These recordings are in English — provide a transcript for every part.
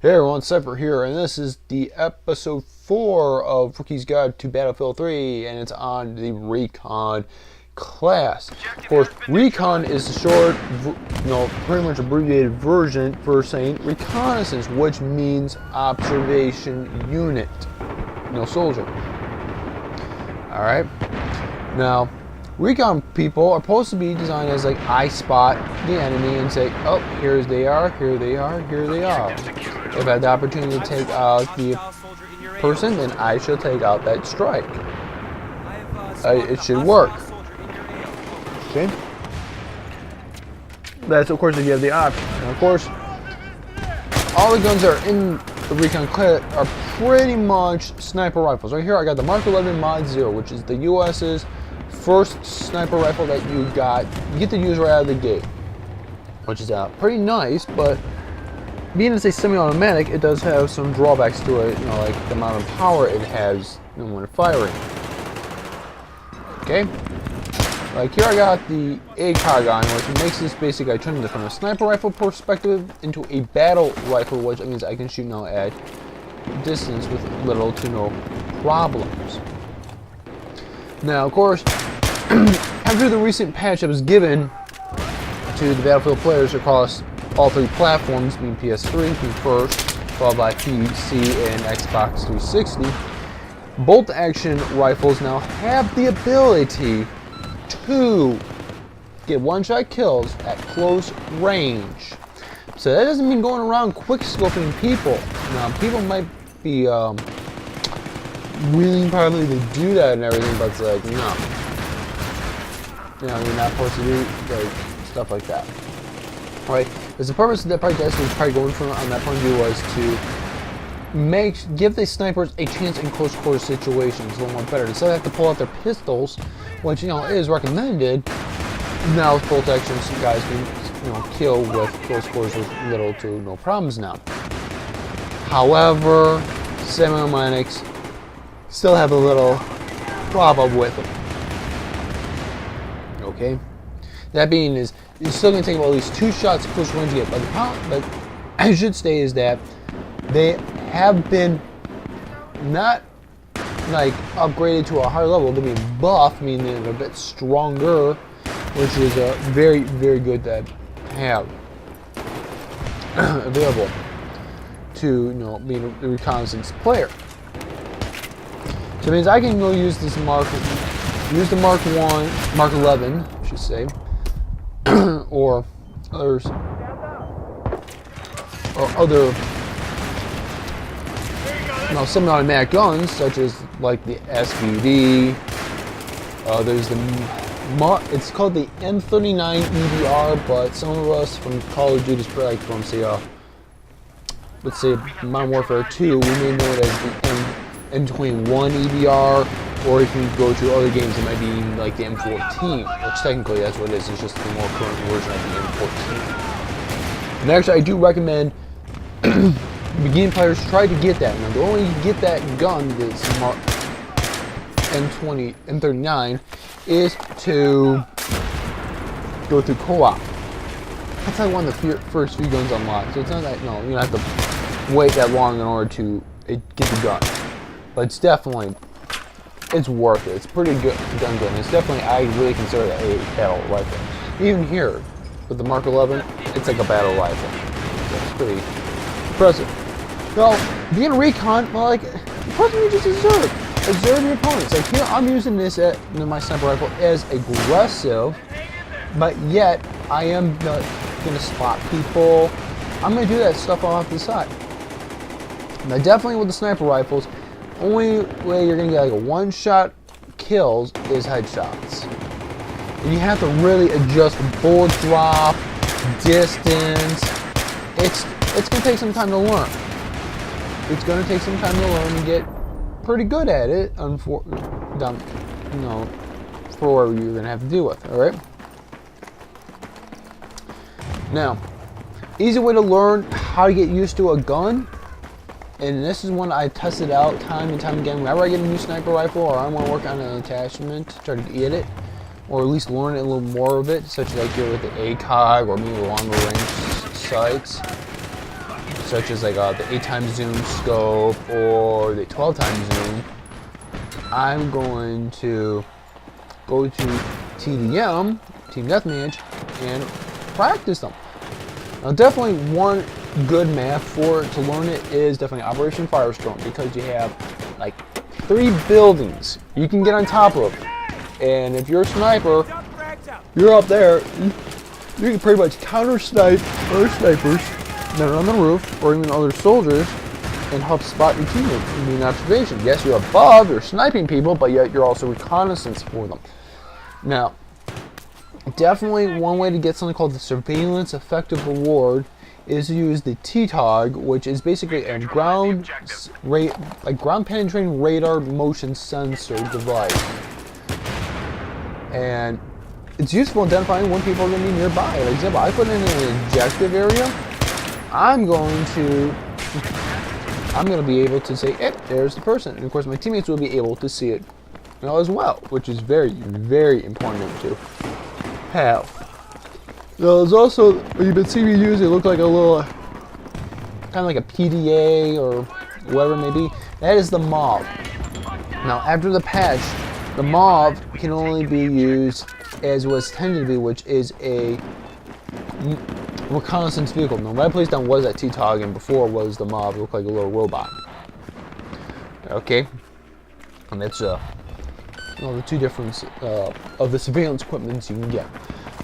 Hey everyone, Cypher here, and this is the episode 4 of Rookie's Guide to Battlefield 3, and it's on the Recon class. Of course, Recon is the short, pretty much abbreviated version for saying reconnaissance, which means observation unit, soldier. Alright, now, Recon people are supposed to be designed as like, I spot the enemy and say, oh, here they are, here they are, here they are. If I have the opportunity to take out the person, then I shall take out that strike. It should work. Okay? That's, of course, if you have the option. And of course, all the guns that are in the Recon class are pretty much sniper rifles. Right here, I got the Mark 11 Mod 0, which is the US's first sniper rifle that you get to use right out of the gate. Which is pretty nice, but being it's a semi-automatic, it does have some drawbacks to it, like the amount of power it has when firing. Okay? Like here I got the ACOG on, which makes this basically, I turned it from a sniper rifle perspective into a battle rifle, which means I can shoot now at distance with little to no problems. Now, of course, after the recent patch that was given to the Battlefield players across all three platforms, being PS3 being first, followed by PC and Xbox 360, bolt-action rifles now have the ability to get one-shot kills at close range. So that doesn't mean going around quick-scoping people. Now, people might be willing probably to do that and everything, but it's like, no. You're not supposed to do stuff like that. Right? Because the purpose that probably was probably going for on that point of view was to give the snipers a chance in close quarter situations a little more better. Instead of have to pull out their pistols, which is recommended, now with bolt action, some guys can kill with close quarters with little to no problems now. However, semi-automatics still have a little problem with them. Okay? That being is, you're still going to take at least 2 shots close range to get. But the problem, but I should say is that they have been not like upgraded to a higher level. They're being buffed, meaning they're a bit stronger, which is very, very good to have available to being a reconnaissance player. So it means I can go use this Mark 11, I should say. or others, or other semi-automatic guns, such as like the SVD. There's it's called the M39 EBR, but some of us from Call of Duty, like from let's say Modern Warfare 2, we may know it as the M21 EBR. Or if you go to other games, it might be like the M14, which technically that's what it is. It's just the more current version of the M14. And actually, I do recommend beginning players try to get that. Now, the only way you get that gun, this M39, is to go through co-op. That's like one of the first few guns unlocked. So it's not that, you don't have to wait that long in order to get the gun. But it's definitely, it's worth it. It's pretty good gun. It's definitely, I really consider it a battle rifle. Even here, with the Mark 11, it's like a battle rifle. So it's pretty impressive. Well, being a recon, well, like, what do you just observe? Observe your opponents. Like here, I'm using this at my sniper rifle as aggressive, but yet I am gonna spot people. I'm gonna do that stuff off the side. Now, definitely with the sniper rifles, only way you're gonna get like a one-shot kills is headshots. And you have to really adjust bullet drop, distance. It's gonna take some time to learn. It's gonna take some time to learn and get pretty good at it. For what you're gonna have to deal with. All right. Now, easy way to learn how to get used to a gun. And this is one I tested out time and time again. Whenever I get a new sniper rifle or I want to work on an attachment to try to get it, or at least learn a little more of it, such as like with the ACOG or maybe longer range sights. such as like the 8 times zoom scope or the 12 times zoom, I'm going to go to TDM, Team Deathmatch, and practice them. Now, definitely one good map for to learn it is definitely Operation Firestorm, because you have like 3 buildings you can get on top of, and if you're a sniper, you're up there, you can pretty much counter snipe other snipers that are on the roof, or even other soldiers, and help spot your teammates and be an observation. Yes, you're above, you're sniping people, but yet you're also reconnaissance for them. Now, definitely one way to get something called the Surveillance Effective Reward is to use the TTOG, which is basically a ground penetrating radar motion sensor device. And it's useful in identifying when people are going to be nearby. For example, I put in an objective area. I'm going to be able to say, hey, there's the person. And of course, my teammates will be able to see it, as well, which is very, very important to have. Now, there's also, you've been seeing me use it, look like a little, kind of like a PDA or whatever it may be. That is the MOV. Now, after the patch, the MOV can only be used as it was intended to be, which is a reconnaissance vehicle. Now, what I placed down was that TTOG, and before was the MOV. It looked like a little robot. Okay, and that's the 2 difference of the surveillance equipment you can get.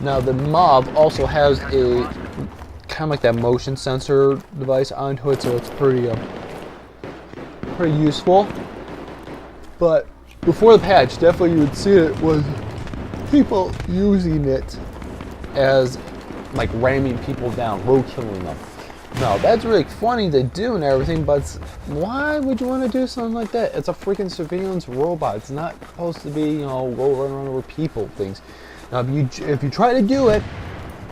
Now, the MOV also has a kind of like that motion sensor device onto it, so it's pretty useful. But before the patch, definitely you would see it was people using it as like ramming people down, road killing them. Now, that's really funny to do and everything, but why would you want to do something like that? It's a freaking surveillance robot. It's not supposed to be, go run around over people things. Now, if you try to do it,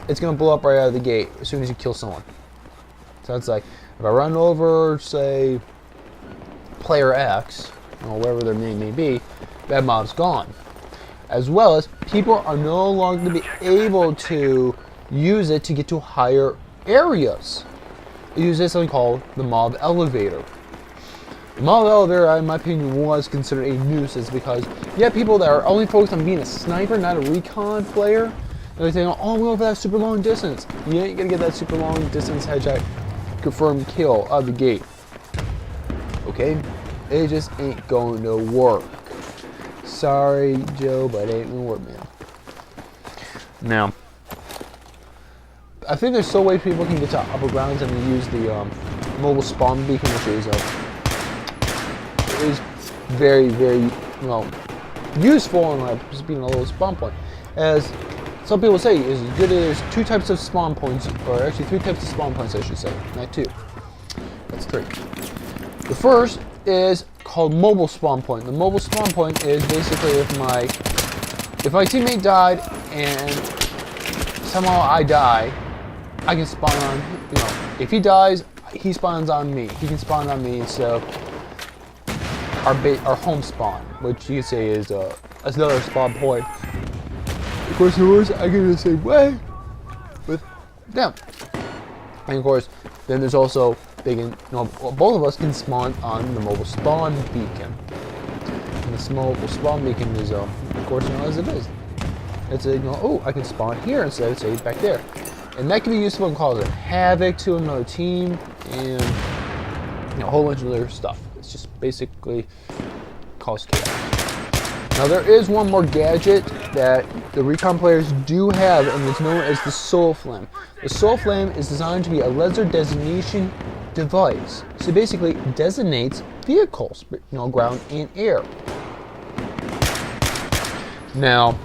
it's going to blow up right out of the gate as soon as you kill someone. So it's like, if I run over, say, player X, or whatever their name may be, that mob's gone. As well as, people are no longer going to be able to use it to get to higher areas. It uses something called the MOV elevator. The MOV elevator, in my opinion, was considered a nuisance because you have people that are only focused on being a sniper, not a recon player. And they're saying, oh, I'm going for that super long distance. You ain't gonna get that super long distance headshot confirmed kill out of the gate. Okay? It just ain't going to work. Sorry, Joe, but it ain't gonna work, man. Now, I think there's still ways people can get to upper grounds and use the mobile spawn beacon, which is very, very, useful and just being a little spawn point. As some people say, is as good as 2 types of spawn points, or actually 3 types of spawn points, I should say, not 2. That's 3. The first is called mobile spawn point. The mobile spawn point is basically if my teammate died and somehow I die, I can spawn on, if he dies, he spawns on me. He can spawn on me, so our home spawn, which you could say is another spawn point. Of course, I get it the same way with them. And of course, then there's also both of us can spawn on the mobile spawn beacon. And this mobile spawn beacon is, of course, as it is. It's oh, I can spawn here instead of say back there. And that can be useful in causing havoc to another team and a whole bunch of other stuff. It's just basically cause chaos. Now there is one more gadget that the Recon players do have, and it's known as the Soul Flame. The Soul Flame is designed to be a laser designation device. So basically it designates vehicles, ground and air. Now,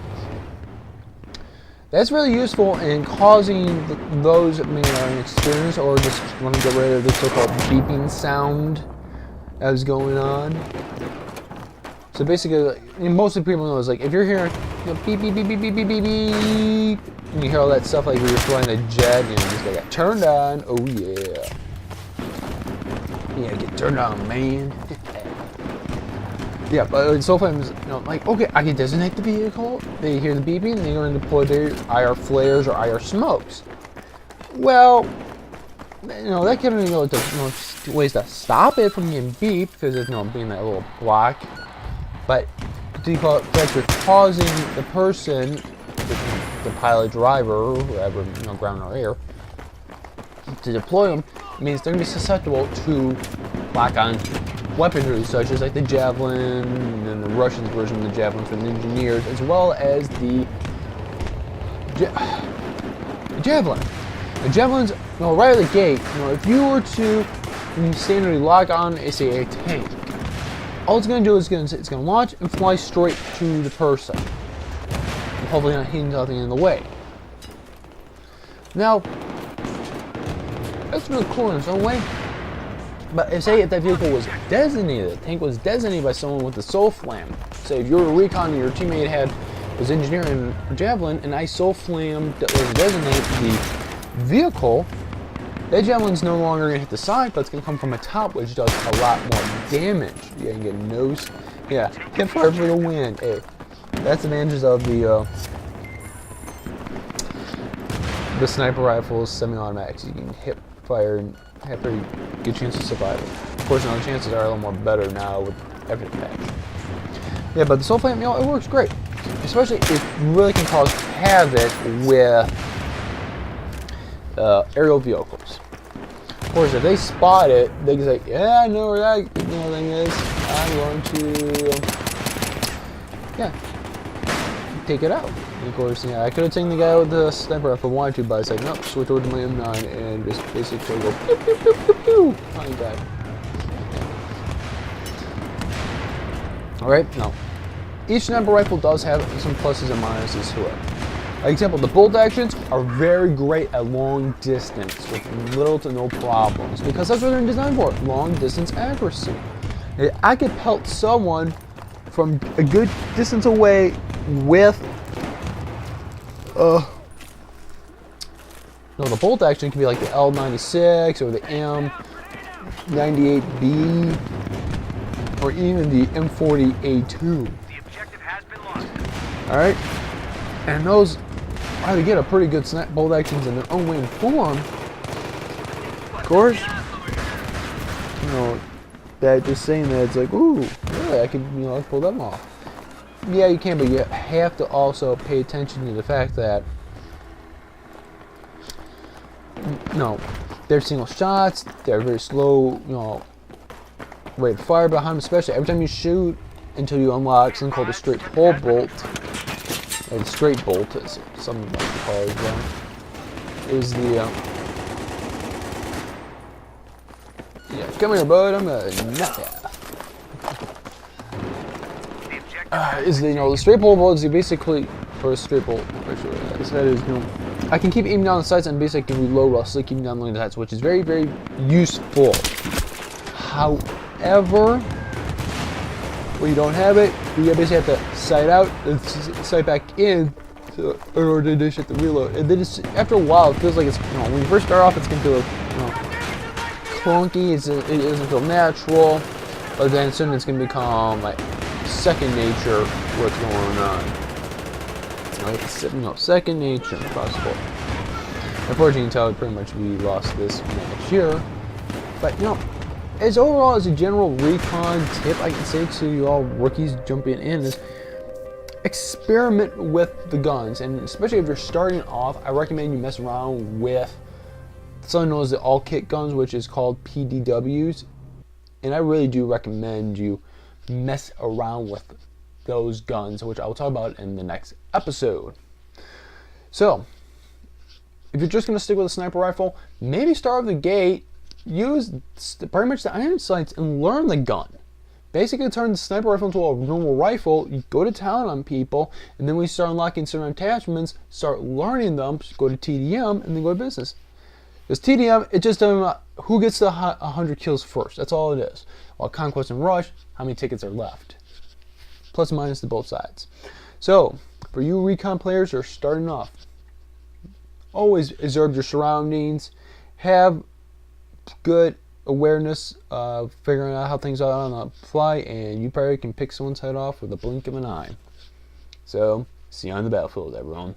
that's really useful in causing those that may not have experience or just want to get rid of the so-called beeping sound that was going on. So basically, most of the people know is like if you're hearing beep beep beep beep beep beep beep beep, and you hear all that stuff like when you're flying a jet and you just got turned on. Oh yeah, get turned on, man. Yeah, but Soul Flame is, like, okay, I can designate the vehicle, they hear the beeping, and they're going to deploy their IR flares or IR smokes. Well, that can there's ways to stop it from getting beeped because it's being that little block. But if you're causing the person, the pilot, driver, whoever, ground or air, to deploy them, means they're going to be susceptible to lock on weaponry such as like the Javelin and the Russians version of the Javelin for the engineers, as well as the Javelin. The Javelins, right out of the gate, if you were to standardly lock on, say, a tank, all it's going to do is it's going to launch and fly straight to the person, and hopefully not hitting nothing in the way. Now, that's really cool in its own way. But say if that vehicle was designated, the tank was designated by someone with the soul flam. Say if you were a recon and your teammate was engineering a Javelin, and I soul flam that was designated the vehicle, that Javelin's no longer going to hit the side, but it's going to come from the top, which does a lot more damage. You can get nose, hip fire for the win. Hey, that's the advantages of the sniper rifles, semi-automatics. You can hip fire and have a pretty good chance of survival. Of course, now the chances are a little more better now with every patch. Yeah, but the soul flame, it works great, especially if you really can cause havoc with aerial vehicles. Of course, if they spot it, they can say, "Yeah, I know where that thing is. I'm going to, take it out." And of course, I could have taken the guy with the sniper if I wanted to, but I said, "Nope, switch over to my M9 and just basically go pew pew pew pew pew." Fine guy. All right, now each sniper rifle does have some pluses and minuses to it. For example, the bolt actions are very great at long distance with little to no problems because that's what they're designed for, long distance accuracy. I could pelt someone from a good distance away with the bolt action can be like the L96 or the M98B or even the M40A2. The objective has been lost. All right, and those to get a pretty good bolt actions in their own way and form. Of course, that just saying that it's like, ooh, really, I could, pull them off. Yeah, you can, but you have to also pay attention to the fact that, they're single shots, they're very slow, rate of fire behind them, especially every time you shoot until you unlock something called a straight pull bolt. Or the straight bolt, as some like to call it, is the come here, bud. I'm gonna knock ya. Is the straight pull bolt is basically, or a straight bolt, actually, that is I can keep aiming down the sights and basically reload while still keeping down the sights, which is very, very useful. However, when you don't have it, you basically have to sight out and sight back in in order to dish it the reload. And then after a while, it feels like it's, when you first start off, it's going to feel clunky, it doesn't feel natural, but then soon it's going to become like second nature what's going on. Right? Second nature possible. Unfortunately, you can tell pretty much we lost this next year. But, as overall, as a general recon tip, I can say to you all rookies jumping in is experiment with the guns, and especially if you're starting off, I recommend you mess around with something known as the all-kit guns, which is called PDWs, and I really do recommend you mess around with those guns, which I will talk about in the next episode. So, if you're just going to stick with a sniper rifle, maybe start with the gate. Use pretty much the iron sights and learn the gun. Basically turn the sniper rifle into a normal rifle. You go to town on people, and then we start unlocking certain attachments, start learning them, go to TDM, and then go to business. Because TDM, it just doesn't who gets the 100 kills first. That's all it is. While Conquest and Rush, how many tickets are left. Plus and minus to both sides. So, for you recon players who are starting off, always observe your surroundings. Have good awareness of figuring out how things are on the fly, and you probably can pick someone's head off with a blink of an eye. So, see you on the battlefield, everyone.